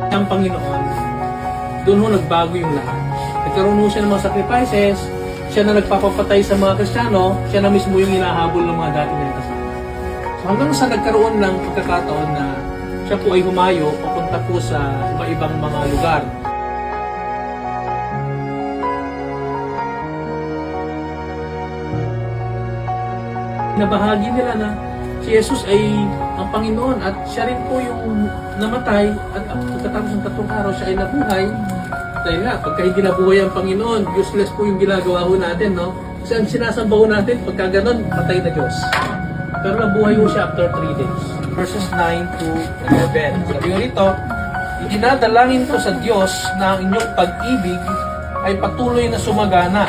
Ang Panginoon, doon ho nagbago yung lahat. Nagkaroon ho siya ng mga sacrifices, siya na nagpapapatay sa mga Kristiyano, siya na mismo yung hinahabol ng mga dating nagkasama. So hanggang sa nagkaroon ng pagkakataon na siya po ay humayo papunta po sa iba-ibang mga lugar. Nabahagi nila na si Jesus ay ang Panginoon at siya rin po yung namatay at pagkatapos ng 3 araw siya ay nabuhay. Dahil nga, pagka hindi nabuhay ang Panginoon, useless po yung ginagawa ho natin, no? Kasi ang sinasamba ho natin, pagka ganon, patay na Diyos. Pero nabuhay ho siya after 3 days. Verses 9 to 11. Sabi nga rito, itinadalangin ko sa Diyos na ang inyong pag-ibig ay patuloy na sumagana